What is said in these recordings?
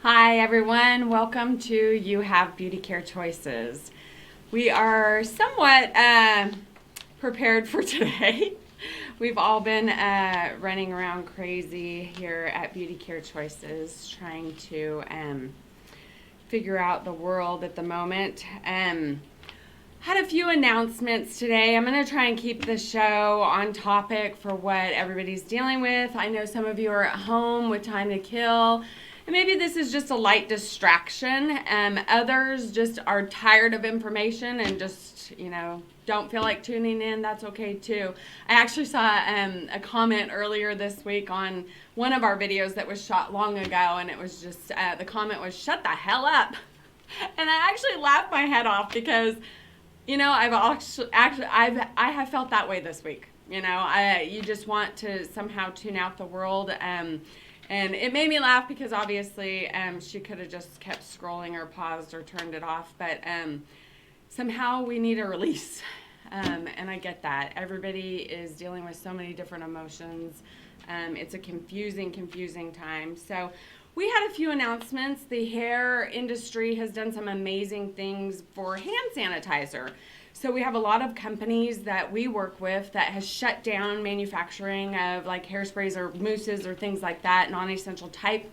Hi everyone, welcome to You Have Beauty Care Choices. We are somewhat prepared for today. We've all been running around crazy here at Beauty Care Choices trying to figure out the world at the moment. Had a few announcements today. I'm going to try and keep the show on topic for what everybody's dealing with. I know some of you are at home with time to kill. And maybe this is just a light distraction. Others just are tired of information and just, don't feel like tuning in. That's okay too. I actually saw a comment earlier this week on one of our videos that was shot long ago, and it was just, the comment was, "Shut the hell up." And I actually laughed my head off because, I have felt that way this week. You just want to somehow tune out the world. And it made me laugh because obviously she could have just kept scrolling or paused or turned it off. But somehow we need a release. And I get that. Everybody is dealing with so many different emotions. It's a confusing time. So we had a few announcements. The hair industry has done some amazing things for hand sanitizer. So we have a lot of companies that we work with that has shut down manufacturing of like hairsprays or mousses or things like that, non-essential type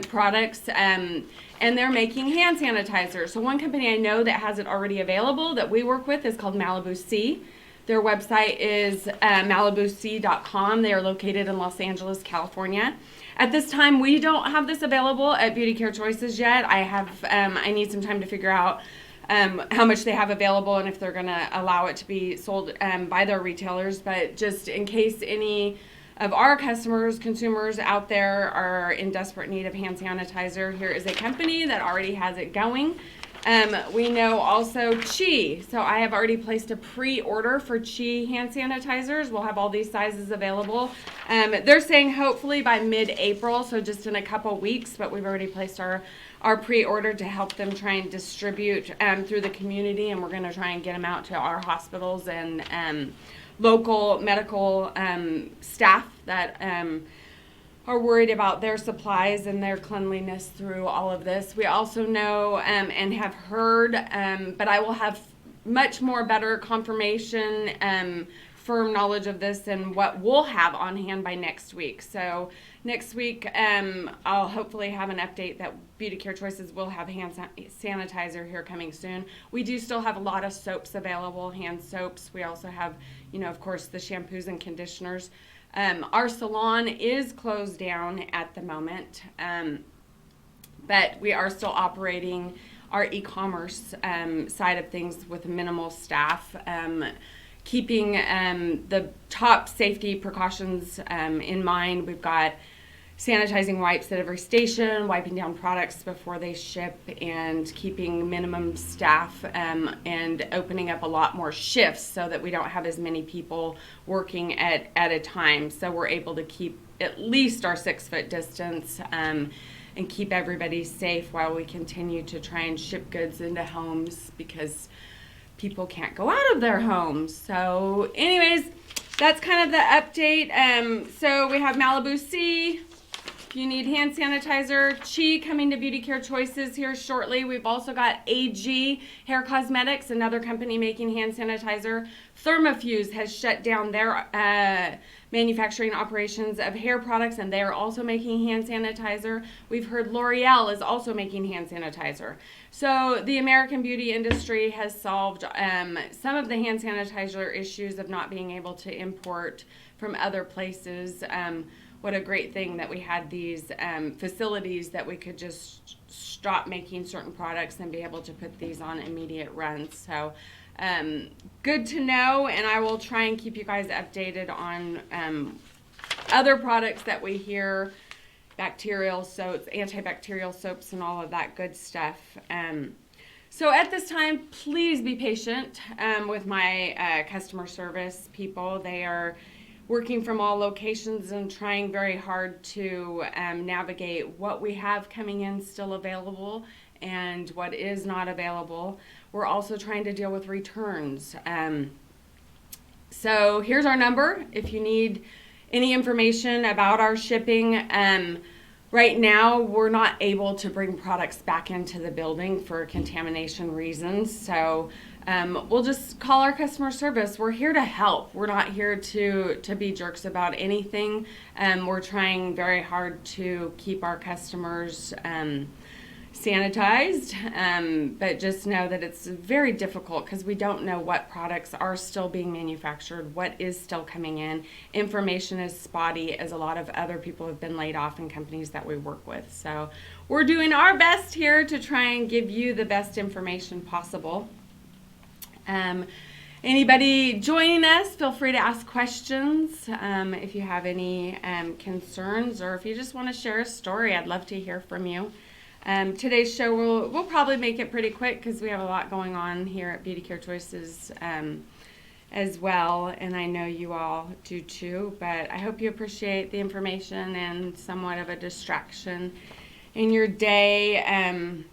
products, and they're making hand sanitizer. So one company I know that has it already available that we work with is called Malibu Sea. Their website is malibuc.com. They are located in Los Angeles, California. At this time, we don't have this available at Beauty Care Choices yet. I need some time to figure out how much they have available and if they're going to allow it to be sold by their retailers. But just in case any of our consumers out there are in desperate need of hand sanitizer, here is a company that already has it going. We know also Chi. So I have already placed a pre-order for Chi hand sanitizers. We'll have all these sizes available. They're saying hopefully by mid-April, so just in a couple weeks, but we've already placed our pre-order to help them try and distribute through the community, and we're going to try and get them out to our hospitals and local medical staff that are worried about their supplies and their cleanliness through all of this. We also know and have heard, but I will have much more better confirmation, firm knowledge of this and what we'll have on hand by next week. So next week, I'll hopefully have an update that Beauty Care Choices will have hand sanitizer here coming soon. We do still have a lot of soaps available, hand soaps. We also have, of course, the shampoos and conditioners. Our salon is closed down at the moment, but we are still operating our e-commerce side of things with minimal staff, keeping the top safety precautions in mind. We've got sanitizing wipes at every station, wiping down products before they ship, and keeping minimum staff and opening up a lot more shifts so that we don't have as many people working at a time. So we're able to keep at least our 6-foot distance and keep everybody safe while we continue to try and ship goods into homes because people can't go out of their homes. So anyways, that's kind of the update. So we have Malibu Sea. If you need hand sanitizer, Chi coming to Beauty Care Choices here shortly. We've also got AG Hair Cosmetics, another company making hand sanitizer. Thermofuse has shut down their manufacturing operations of hair products, and they are also making hand sanitizer. We've heard L'Oreal is also making hand sanitizer. So the American beauty industry has solved some of the hand sanitizer issues of not being able to import from other places. What a great thing that we had these facilities that we could just stop making certain products and be able to put these on immediate runs. So good to know, and I will try and keep you guys updated on other products that we hear, bacterial soaps, antibacterial soaps, and all of that good stuff. So at this time, please be patient with my customer service people. They are working from all locations and trying very hard to navigate what we have coming in still available and what is not available. We're also trying to deal with returns. So here's our number if you need any information about our shipping. Right now, we're not able to bring products back into the building for contamination reasons. So we'll just call our customer service. We're here to help. We're not here to be jerks about anything. We're trying very hard to keep our customers sanitized, but just know that it's very difficult because we don't know what products are still being manufactured, what is still coming in. Information is spotty, as a lot of other people have been laid off in companies that we work with. So we're doing our best here to try and give you the best information possible. Anybody joining us, feel free to ask questions if you have any concerns, or if you just want to share a story. I'd love to hear from you. Today's show, we'll probably make it pretty quick because we have a lot going on here at Beauty Care Choices as well, and I know you all do too, but I hope you appreciate the information and somewhat of a distraction in your day.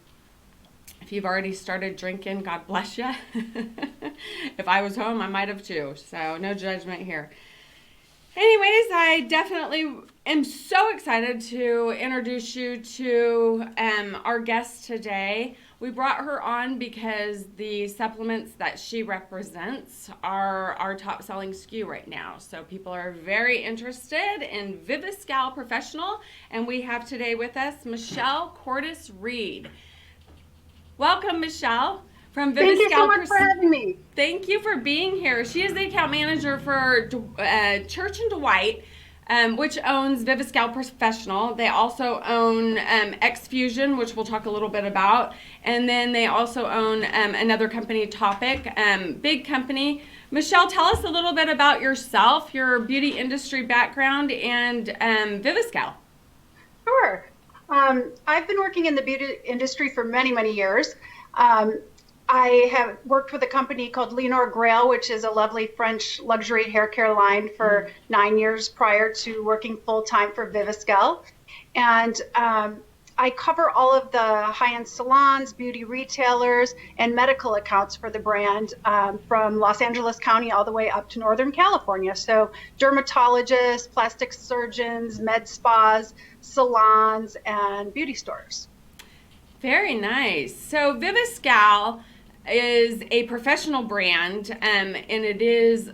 If you've already started drinking, God bless you. If I was home, I might have too, so no judgment here. Anyways, I definitely am so excited to introduce you to our guest today. We brought her on because the supplements that she represents are our top selling SKU right now. So people are very interested in Viviscal Professional, and we have today with us Michelle Cordes-Reed. Welcome, Michelle. From Viviscal. Thank you so much for having me. Thank you for being here. She is the account manager for Church and Dwight, which owns Viviscal Professional. They also own Exclusion, which we'll talk a little bit about. And then they also own another company, Topic, big company. Michelle, tell us a little bit about yourself, your beauty industry background, and Viviscal. Sure. I've been working in the beauty industry for many, many years. I have worked with a company called Lenore Grail, which is a lovely French luxury hair care line, for 9 years prior to working full-time for Viviscal. And I cover all of the high-end salons, beauty retailers, and medical accounts for the brand, from Los Angeles County all the way up to Northern California. So dermatologists, plastic surgeons, med spas, salons, and beauty stores. Very nice. So Viviscal is a professional brand, and it is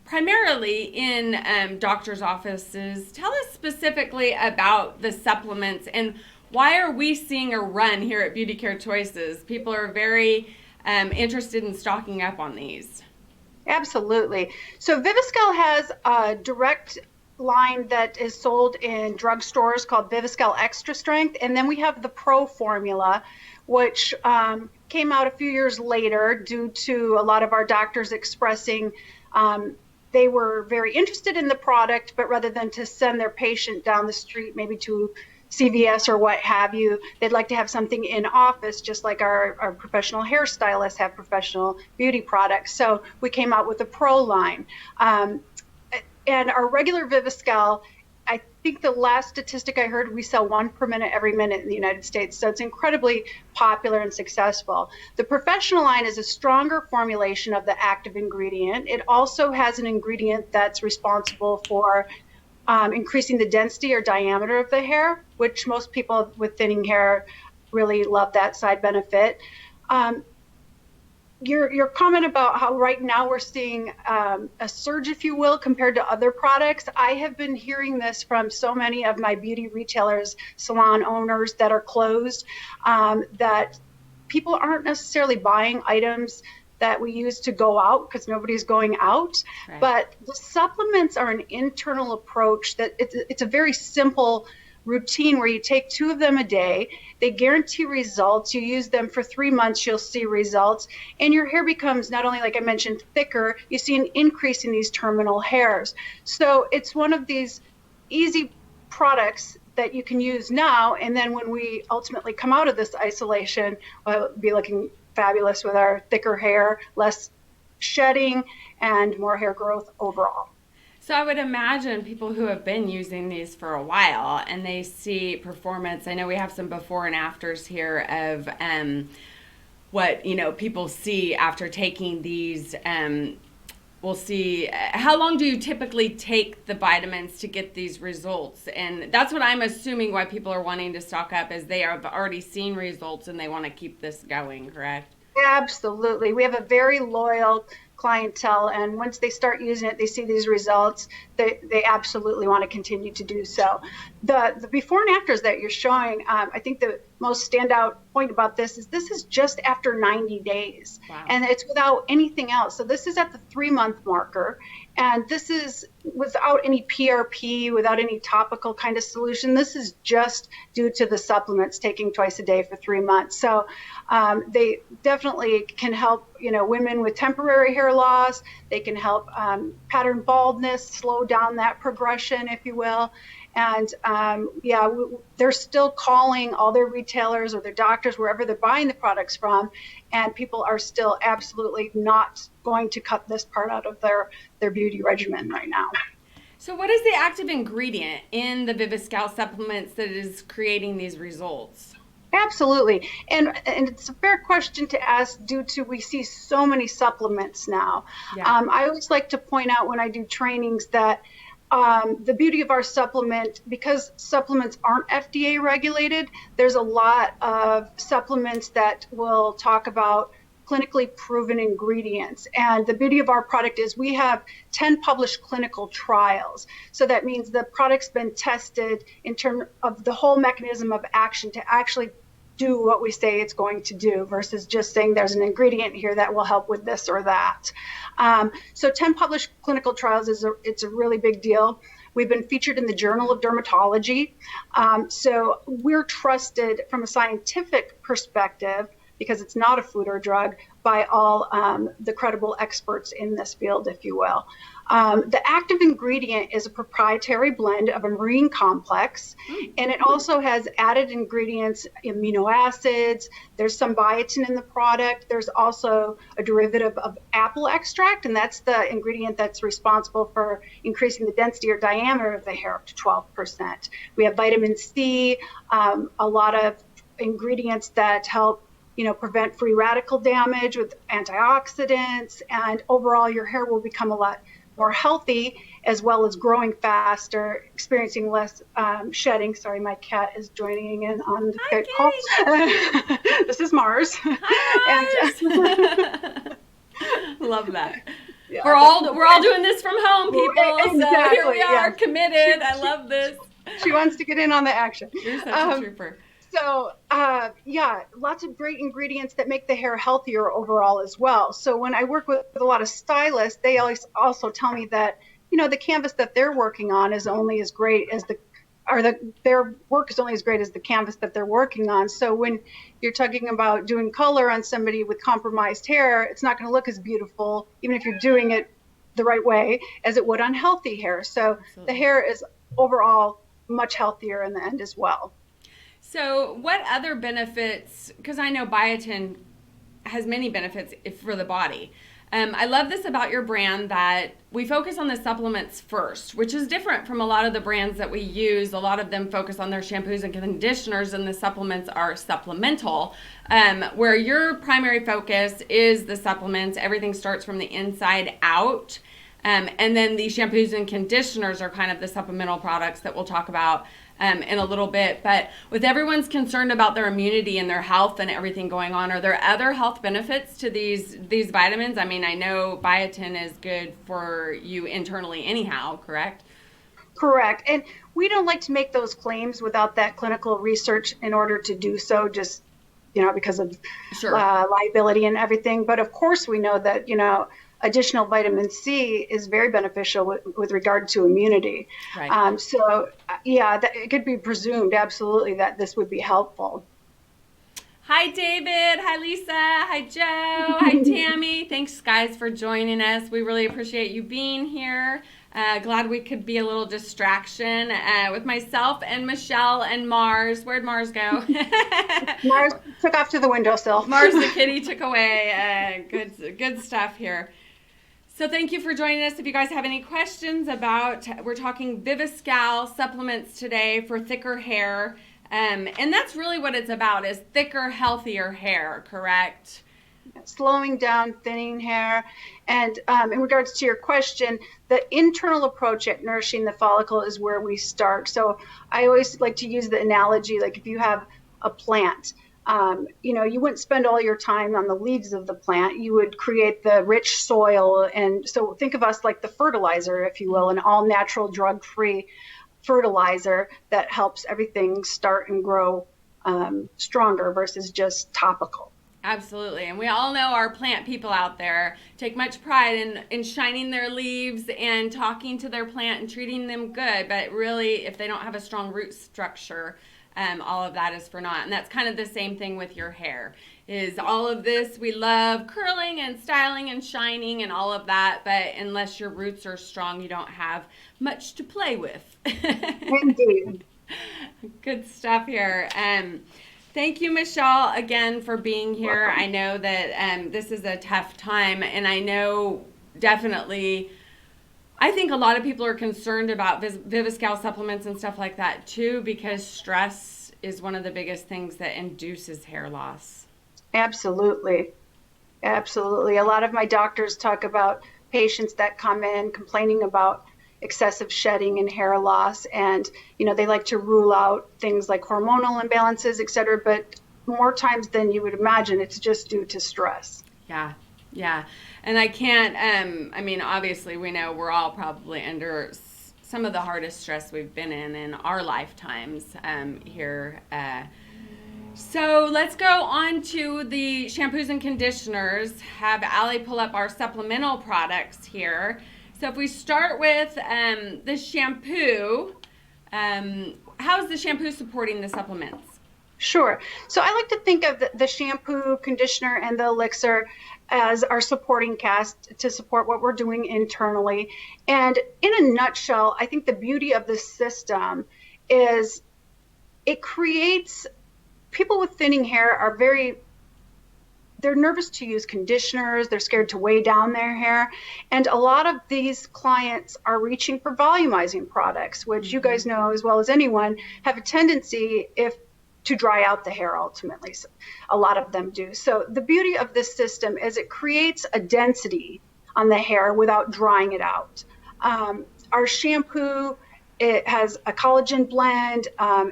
primarily in doctors' offices. Tell us specifically about the supplements, and why are we seeing a run here at Beauty Care Choices? People are very interested in stocking up on these. Absolutely. So Viviscal has a direct line that is sold in drugstores called Viviscal Extra Strength, and then we have the Pro formula, which came out a few years later due to a lot of our doctors expressing they were very interested in the product, but rather than to send their patient down the street, maybe to CVS or what have you, they'd like to have something in office, just like our professional hairstylists have professional beauty products. So we came out with the Pro line. And our regular Viviscal, I think the last statistic I heard, we sell 1 per minute every minute in the United States. So it's incredibly popular and successful. The Professional line is a stronger formulation of the active ingredient. It also has an ingredient that's responsible for increasing the density or diameter of the hair, which most people with thinning hair really love that side benefit. Your comment about how right now we're seeing a surge, if you will, compared to other products. I have been hearing this from so many of my beauty retailers, salon owners that are closed, that people aren't necessarily buying items that we use to go out because nobody's going out. Right. But the supplements are an internal approach that it's a very simple routine where you take 2 of them a day. They guarantee results. You use them for 3 months, you'll see results. And your hair becomes, not only, like I mentioned, thicker, you see an increase in these terminal hairs. So it's one of these easy products that you can use now. And then when we ultimately come out of this isolation, we'll be looking fabulous with our thicker hair, less shedding, and more hair growth overall. So I would imagine people who have been using these for a while and they see performance. I know we have some before and afters here of what people see after taking these we'll see. How long do you typically take the vitamins to get these results? And that's what I'm assuming why people are wanting to stock up, is they have already seen results and they want to keep this going, correct? Absolutely. We have a very loyal clientele, and once they start using it, they see these results, they absolutely want to continue to do so. The before and afters that you're showing, I think the most standout point about this is just after 90 days. Wow. And it's without anything else. So this is at the 3-month marker, and this is without any PRP, without any topical kind of solution. This is just due to the supplements taking twice a day for 3 months. So they definitely can help, women with temporary hair loss. They can help pattern baldness, slow down that progression, if you will. And they're still calling all their retailers or their doctors, wherever they're buying the products from, and people are still absolutely not going to cut this part out of their beauty regimen right now. So what is the active ingredient in the Viviscal supplements that is creating these results? Absolutely. And it's a fair question to ask due to we see so many supplements now. Yeah. I always like to point out when I do trainings that the beauty of our supplement, because supplements aren't FDA regulated, there's a lot of supplements that will talk about clinically proven ingredients. And the beauty of our product is we have 10 published clinical trials. So that means the product's been tested in terms of the whole mechanism of action to actually do what we say it's going to do versus just saying there's an ingredient here that will help with this or that. So 10 published clinical trials it's a really big deal. We've been featured in the Journal of Dermatology. So we're trusted from a scientific perspective, because it's not a food or drug, by all the credible experts in this field, if you will. The active ingredient is a proprietary blend of a marine complex, and it also has added ingredients, amino acids. There's some biotin in the product. There's also a derivative of apple extract, and that's the ingredient that's responsible for increasing the density or diameter of the hair up to 12%. We have vitamin C, a lot of ingredients that help prevent free radical damage with antioxidants, and overall your hair will become a lot more healthy, as well as growing faster, experiencing less shedding. Sorry, my cat is joining in on the call. This is Mars. Hi, Mars. Love that. Yeah, we're all doing this from home, people. Exactly, so here we are, committed. I love this. She wants to get in on the action. You're such a trooper. So, lots of great ingredients that make the hair healthier overall as well. So when I work with a lot of stylists, they always also tell me that, the canvas that they're working on is only as great as their work is only as great as the canvas that they're working on. So when you're talking about doing color on somebody with compromised hair, it's not going to look as beautiful, even if you're doing it the right way, as it would on healthy hair. So Absolutely. The hair is overall much healthier in the end as well. So what other benefits, because I know biotin has many benefits for the body. I love this about your brand that we focus on the supplements first, which is different from a lot of the brands that we use. A lot of them focus on their shampoos and conditioners, and the supplements are supplemental, where your primary focus is the supplements. Everything starts from the inside out. And then the shampoos and conditioners are kind of the supplemental products that we'll talk about in a little bit. But with everyone's concerned about their immunity and their health and everything going on, are there other health benefits to these vitamins? I mean, I know biotin is good for you internally anyhow, correct? Correct. And we don't like to make those claims without that clinical research in order to do so, just, because of liability and everything. But of course, we know that, additional vitamin C is very beneficial with regard to immunity. Right. It could be presumed absolutely that this would be helpful. Hi, David. Hi, Lisa. Hi, Joe. Hi, Tammy. Thanks, guys, for joining us. We really appreciate you being here. Glad we could be a little distraction with myself and Michelle and Mars. Where'd Mars go? Mars took off to the windowsill. Mars the kitty took away. Good stuff here. So thank you for joining us. If you guys have any questions we're talking Viviscal supplements today for thicker hair. And that's really what it's about, is thicker, healthier hair, correct? slowing down thinning hair. And in regards to your question, the internal approach at nourishing the follicle is where we start. So I always like to use the analogy, like if you have a plant, you wouldn't spend all your time on the leaves of the plant. You would create the rich soil. And so think of us like the fertilizer, if you will, an all natural, drug-free fertilizer that helps everything start and grow stronger versus just topical. Absolutely. And we all know our plant people out there take much pride in shining their leaves and talking to their plant and treating them good. But really, if they don't have a strong root structure, all of that is for naught. And that's kind of the same thing with your hair. Is all of this, we love curling and styling and shining and all of that. But unless your roots are strong, you don't have much to play with. Indeed. Good stuff here. Thank you, Michelle, again for being here. Welcome. I know that this is a tough time, and I know definitely, I think a lot of people are concerned about Viviscal supplements and stuff like that too, because stress is one of the biggest things that induces hair loss. Absolutely. Absolutely. A lot of my doctors talk about patients that come in complaining about excessive shedding and hair loss. And, they like to rule out things like hormonal imbalances, et cetera. But more times than you would imagine, it's just due to stress. Yeah. Yeah. And I can't, obviously we know we're all probably under some of the hardest stress we've been in our lifetimes here. So let's go on to the shampoos and conditioners. Have Allie pull up our supplemental products here. So if we start with the shampoo, how is the shampoo supporting the supplements? Sure. So I like to think of the shampoo, conditioner, and the elixir as our supporting cast to support what we're doing internally. And in a nutshell, I think the beauty of this system is it creates people with thinning hair are they're nervous to use conditioners. They're scared to weigh down their hair. And a lot of these clients are reaching for volumizing products, which you guys know as well as anyone have a tendency to dry out the hair ultimately. So a lot of them do. So the beauty of this system is it creates a density on the hair without drying it out. Our shampoo, it has a collagen blend.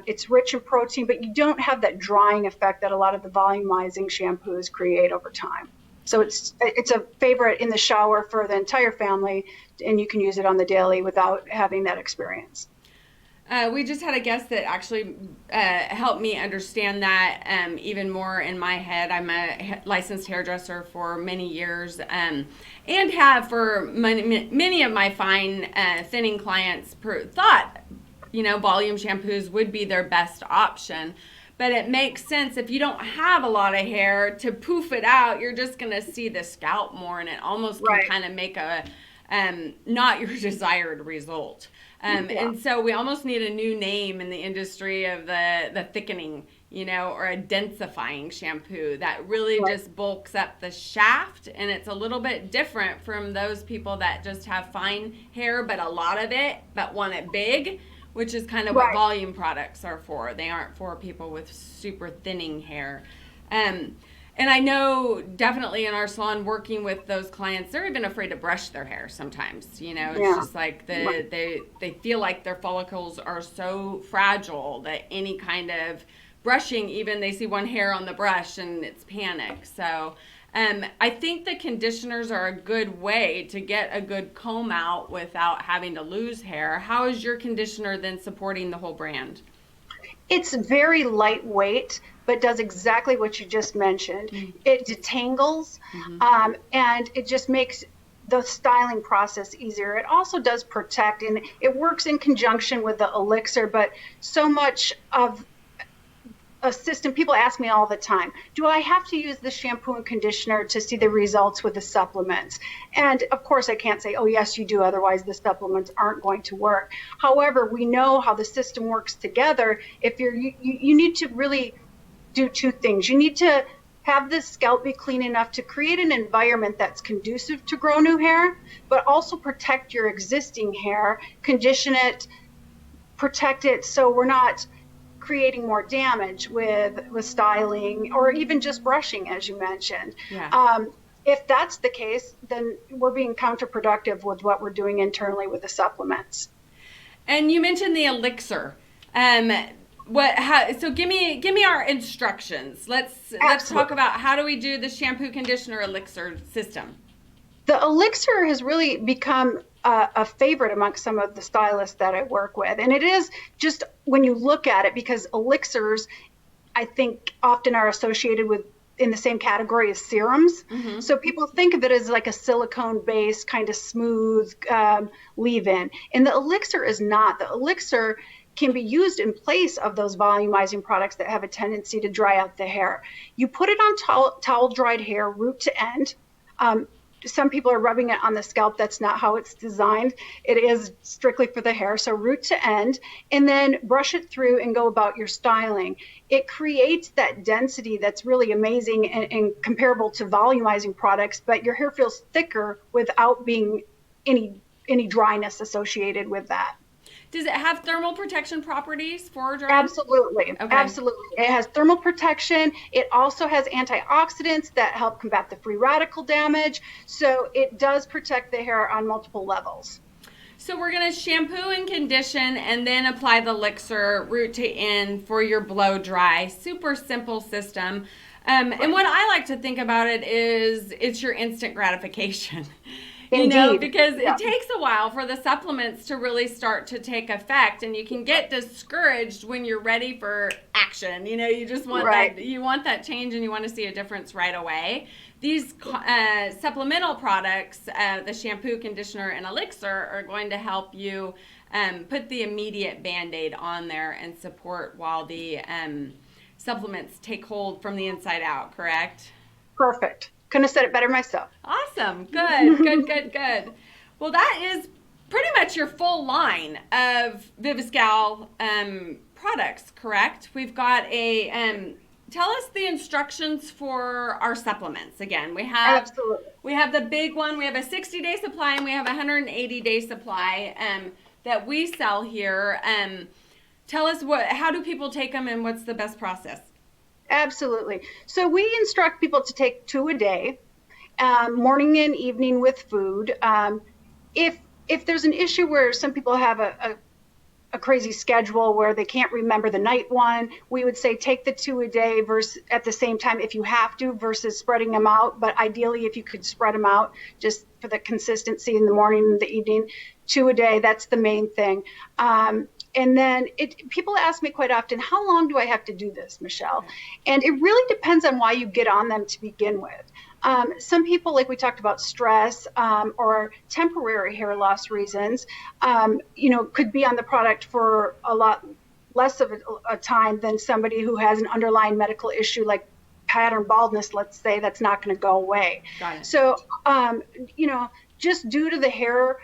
It's rich in protein, but you don't have that drying effect that a lot of the volumizing shampoos create over time. So it's a favorite in the shower for the entire family, and you can use it on the daily without having that experience. We just had a guest that actually helped me understand that even more in my head. I'm a licensed hairdresser for many years and have for many of my fine thinning clients thought, volume shampoos would be their best option. But it makes sense if you don't have a lot of hair to poof it out, you're just going to see the scalp more, and it almost can kind of make a not your desired result. And so we almost need a new name in the industry of the thickening, or a densifying shampoo that really just bulks up the shaft. And it's a little bit different from those people that just have fine hair, but a lot of it, but want it big, which is kind of what volume products are for. They aren't for people with super thinning hair. And I know definitely in our salon working with those clients, they're even afraid to brush their hair sometimes. It's just like they feel like their follicles are so fragile that any kind of brushing, even they see one hair on the brush and it's panic. So I think the conditioners are a good way to get a good comb out without having to lose hair. How is your conditioner then supporting the whole brand? It's very lightweight, but does exactly what you just mentioned. It detangles, and it just makes the styling process easier. It also does protect, and it works in conjunction with the elixir, but so much of a system, people ask me all the time, do I have to use the shampoo and conditioner to see the results with the supplements? And of course I can't say, oh yes you do, otherwise the supplements aren't going to work. However, we know how the system works together. If you need to really do two things. You need to have the scalp be clean enough to create an environment that's conducive to grow new hair, but also protect your existing hair, condition it, protect it so we're not creating more damage with styling or even just brushing, as you mentioned. Yeah. If that's the case, then we're being counterproductive with what we're doing internally with the supplements. And you mentioned the Elixir. So give me our instructions. Let's talk about how do we do the shampoo, conditioner, Elixir system. The Elixir has really become a favorite amongst some of the stylists that I work with. And it is just when you look at it, because elixirs, I think, often are associated with in the same category as serums. Mm-hmm. So people think of it as like a silicone-based kind of smooth leave-in. And the Elixir is not. The Elixir can be used in place of those volumizing products that have a tendency to dry out the hair. You put it on towel-dried hair, root to end. Some people are rubbing it on the scalp. That's not how it's designed. It is strictly for the hair. So root to end, and then brush it through and go about your styling. It creates that density that's really amazing and comparable to volumizing products, but your hair feels thicker without being any dryness associated with that. Does it have thermal protection properties for drying? Absolutely. Okay. Absolutely. It has thermal protection. It also has antioxidants that help combat the free radical damage. So it does protect the hair on multiple levels. So we're going to shampoo and condition and then apply the Elixir root to end for your blow dry. Super simple system. And what I like to think about it is it's your instant gratification. Indeed. Because it takes a while for the supplements to really start to take effect, and you can get discouraged when you're ready for action. You just want that change, and you want to see a difference right away. These supplemental products, the shampoo, conditioner, and Elixir, are going to help you put the immediate Band-Aid on there and support while the supplements take hold from the inside out, correct? Perfect. Couldn't have said it better myself. Awesome. Good. Well, that is pretty much your full line of Viviscal products, correct? We've got tell us the instructions for our supplements again. We have the big one. We have a 60-day supply and we have a 180-day supply that we sell here. Tell us how do people take them and what's the best process? Absolutely. So we instruct people to take 2 a day, morning and evening with food. If there's an issue where some people have a crazy schedule where they can't remember the night one, we would say take the 2 a day versus at the same time if you have to versus spreading them out. But ideally, if you could spread them out just for the consistency in the morning and the evening, 2 a day, that's the main thing. And then people ask me quite often, how long do I have to do this, Michelle? And it really depends on why you get on them to begin with. Some people, like we talked about, stress or temporary hair loss reasons, could be on the product for a lot less of a time than somebody who has an underlying medical issue like pattern baldness, let's say, that's not going to go away. Got it. So, just due to the hair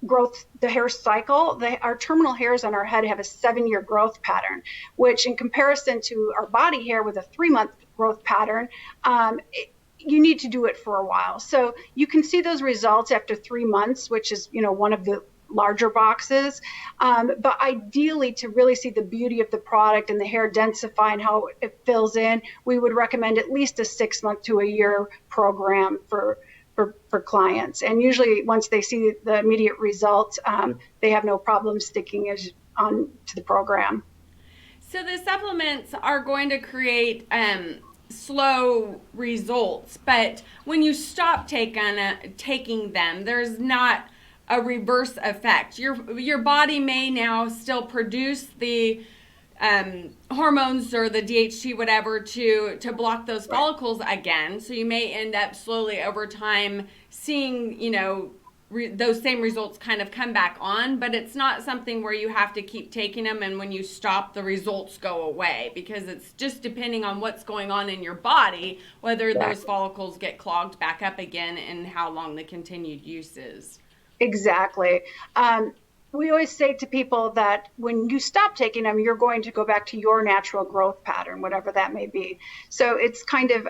growth, the hair cycle, our terminal hairs on our head have a 7-year growth pattern, which in comparison to our body hair with a 3-month growth pattern, you need to do it for a while. So you can see those results after 3 months, which is, one of the larger boxes. But ideally, to really see the beauty of the product and the hair densify and how it fills in, we would recommend at least a 6-month to a year program for clients. And usually once they see the immediate results, they have no problem sticking on to the program. So the supplements are going to create slow results, but when you stop taking them, there's not a reverse effect. Your body may now still produce the hormones or the DHT, whatever, to block those follicles again. So you may end up slowly over time seeing, those same results kind of come back on, but it's not something where you have to keep taking them and when you stop, the results go away, because it's just depending on what's going on in your body, whether those follicles get clogged back up again and how long the continued use is. Exactly. We always say to people that when you stop taking them, you're going to go back to your natural growth pattern, whatever that may be. So it's kind of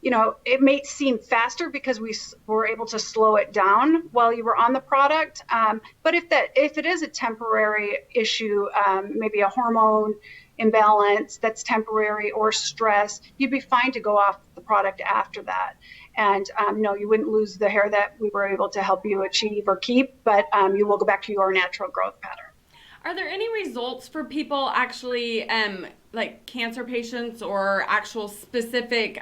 it may seem faster because we were able to slow it down while you were on the product. But if it is a temporary issue, maybe a hormone imbalance that's temporary or stress, you'd be fine to go off the product after that. And no, you wouldn't lose the hair that we were able to help you achieve or keep, but you will go back to your natural growth pattern. Are there any results for people actually, like cancer patients or actual specific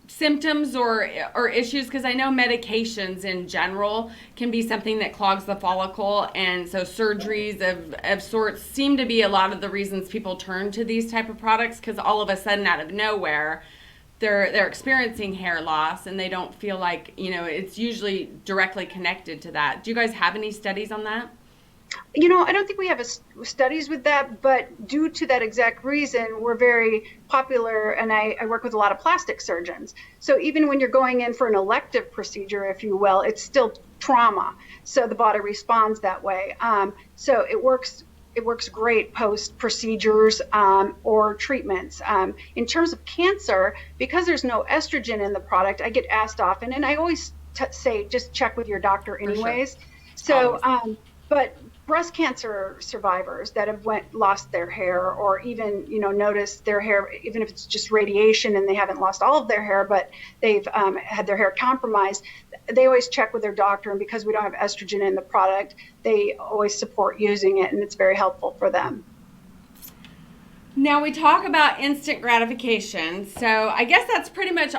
symptoms or issues? Because I know medications in general can be something that clogs the follicle, and so surgeries of sorts seem to be a lot of the reasons people turn to these type of products, because all of a sudden out of nowhere they're experiencing hair loss and they don't feel like it's usually directly connected to that. Do you guys have any studies on that? I don't think we have studies with that, but due to that exact reason, we're very popular, and I work with a lot of plastic surgeons. So even when you're going in for an elective procedure, if you will, it's still trauma. So the body responds that way. So it works great post procedures or treatments. In terms of cancer, because there's no estrogen in the product, I get asked often, and I always say just check with your doctor anyways. Sure. So, but breast cancer survivors that have lost their hair, or even noticed their hair, even if it's just radiation and they haven't lost all of their hair, but they've had their hair compromised, they always check with their doctor. And because we don't have estrogen in the product, they always support using it, and it's very helpful for them. Now we talk about instant gratification. So I guess that's pretty much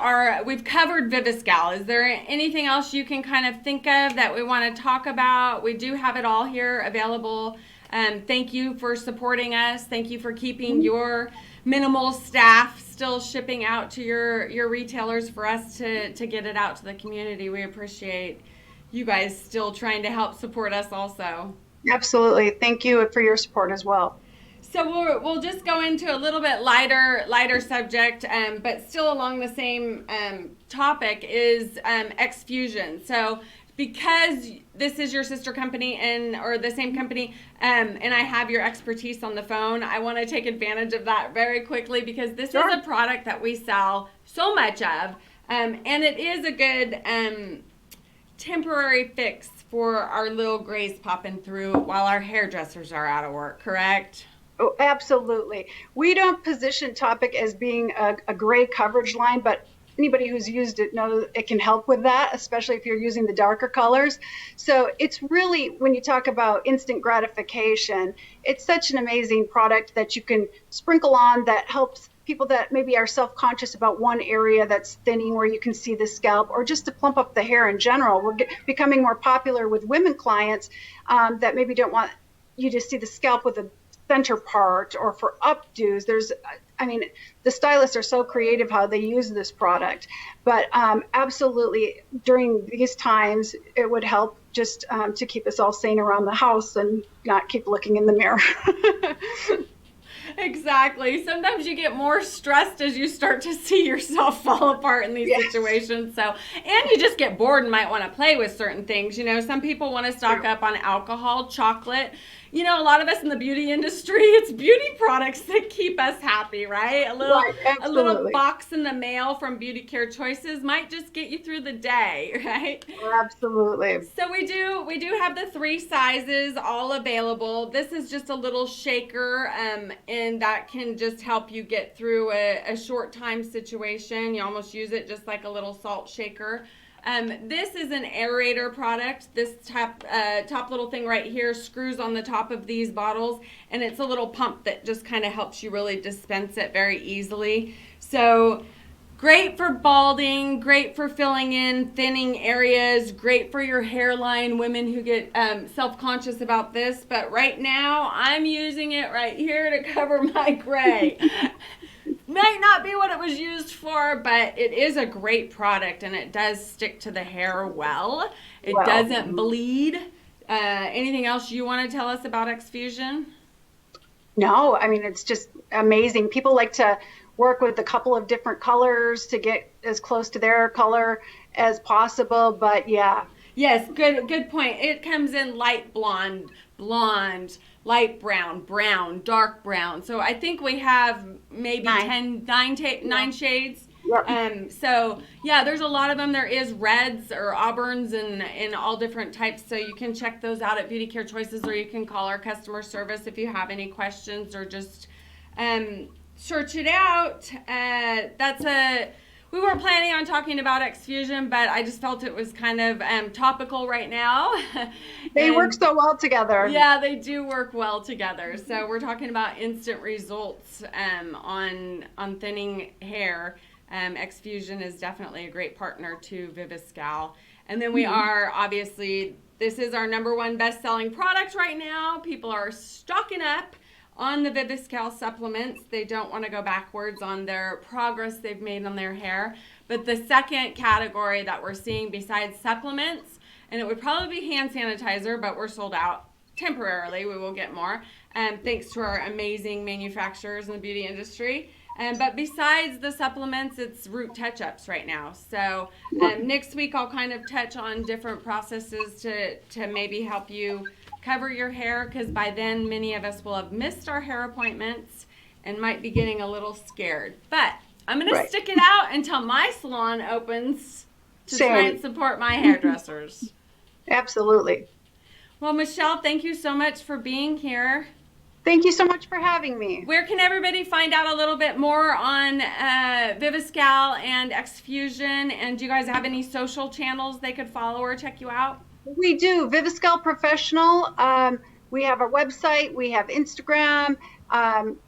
we've covered Viviscal. Is there anything else you can kind of think of that we want to talk about? We do have it all here available. Thank you for supporting us. Thank you for keeping your minimal staff still shipping out to your retailers for us to get it out to the community. We appreciate you guys still trying to help support us also. Absolutely. Thank you for your support as well. So we'll just go into a little bit lighter subject, but still along the same topic is Exclusion. So because this is your sister company or the same company, and I have your expertise on the phone, I want to take advantage of that very quickly, because this is a product that we sell so much of, and it is a good temporary fix for our little grays popping through while our hairdressers are out of work, correct? Oh, absolutely. We don't position Topic as being a gray coverage line, but anybody who's used it knows it can help with that, especially if you're using the darker colors. So it's really, when you talk about instant gratification, it's such an amazing product that you can sprinkle on that helps people that maybe are self-conscious about one area that's thinning where you can see the scalp, or just to plump up the hair in general. We're becoming more popular with women clients that maybe don't want you to see the scalp with a center part, or for updos. The stylists are so creative how they use this product, but absolutely during these times it would help just to keep us all sane around the house and not keep looking in the mirror. Exactly. Sometimes you get more stressed as you start to see yourself fall apart in these situations. So, and you just get bored and might want to play with certain things. Some people want to stock up on alcohol, chocolate. A lot of us in the beauty industry, it's beauty products that keep us happy, right? A little box in the mail from Beauty Care Choices might just get you through the day, right? Absolutely. So we do have the 3 sizes all available. This is just a little shaker, and that can just help you get through a short time situation. You almost use it just like a little salt shaker. This is an aerator product. This top little thing right here screws on the top of these bottles, and it's a little pump that just kind of helps you really dispense it very easily. So great for balding, great for filling in thinning areas, great for your hairline, women who get self-conscious about this. But right now, I'm using it right here to cover my gray. Might not be what it was used for, but it is a great product, and it does stick to the hair well. It doesn't bleed. Anything else you want to tell us about Exclusion? No, it's just amazing. People like to work with a couple of different colors to get as close to their color as possible, but yeah. Yes, good point. It comes in light blonde, light brown, dark brown. So I think we have maybe 9 shades. Yep. So yeah, there's a lot of them. There is reds or auburns and in all different types. So you can check those out at Beauty Care Choices, or you can call our customer service if you have any questions, or just search it out. We weren't planning on talking about Exclusion, but I just felt it was kind of topical right now. They work so well together. Yeah, they do work well together. So we're talking about instant results on thinning hair. Exclusion is definitely a great partner to Viviscal. And then we are obviously, this is our #1 best-selling product right now. People are stocking up on the Viviscal supplements. They don't want to go backwards on their progress they've made on their hair. But the second category that we're seeing besides supplements, and it would probably be hand sanitizer, but we're sold out temporarily. We will get more, thanks to our amazing manufacturers in the beauty industry. But besides the supplements, it's root touch-ups right now. So next week I'll kind of touch on different processes to maybe help you cover your hair, because by then many of us will have missed our hair appointments and might be getting a little scared. But I'm going to stick it out until my salon opens to try and support my hairdressers. Absolutely. Well, Michelle, thank you so much for being here. Thank you so much for having me. Where can everybody find out a little bit more on Viviscal and Exclusion? And do you guys have any social channels they could follow or check you out? We do. Viviscal Professional. We have our website. We have Instagram.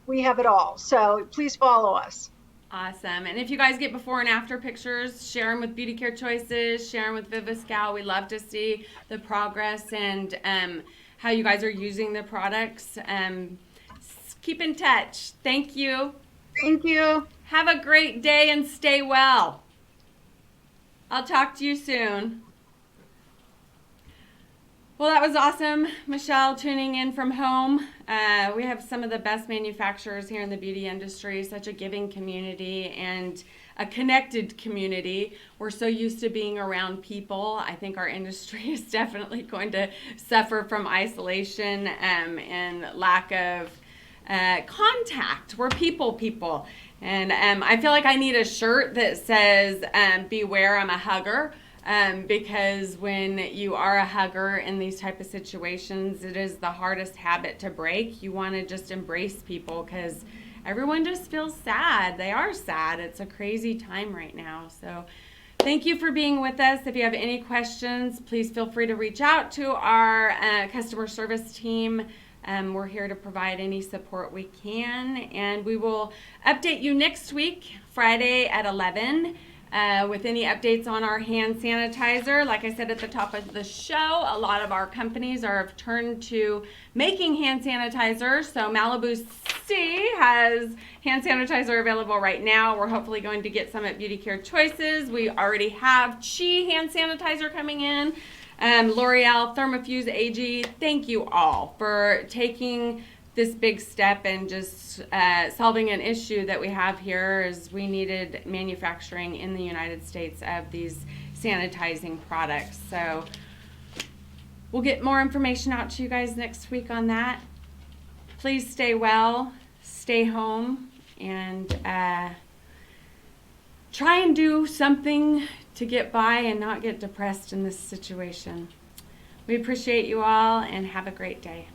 We have it all. So please follow us. Awesome. And if you guys get before and after pictures, share them with Beauty Care Choices, share them with Viviscal. We love to see the progress and how you guys are using the products. Keep in touch. Thank you. Thank you. Have a great day and stay well. I'll talk to you soon. Well, that was awesome, Michelle, tuning in from home. We have some of the best manufacturers here in the beauty industry, such a giving community and a connected community. We're so used to being around people. I think our industry is definitely going to suffer from isolation and lack of contact. We're people. And I feel like I need a shirt that says, beware, I'm a hugger. Because when you are a hugger in these type of situations, it is the hardest habit to break. You want to just embrace people because everyone just feels sad. They are sad. It's a crazy time right now. So thank you for being with us. If you have any questions, please feel free to reach out to our customer service team. We're here to provide any support we can. And we will update you next week, Friday at 11. With any updates on our hand sanitizer. Like I said at the top of the show, a lot of our companies have turned to making hand sanitizer. So Malibu C has hand sanitizer available right now. We're hopefully going to get some at Beauty Care Choices. We already have Chi hand sanitizer coming in. L'Oreal, Thermofuse AG, thank you all for taking this big step and just solving an issue that we have here is we needed manufacturing in the United States of these sanitizing products. So we'll get more information out to you guys next week on that. Please stay well, stay home, and try and do something to get by and not get depressed in this situation. We appreciate you all and have a great day.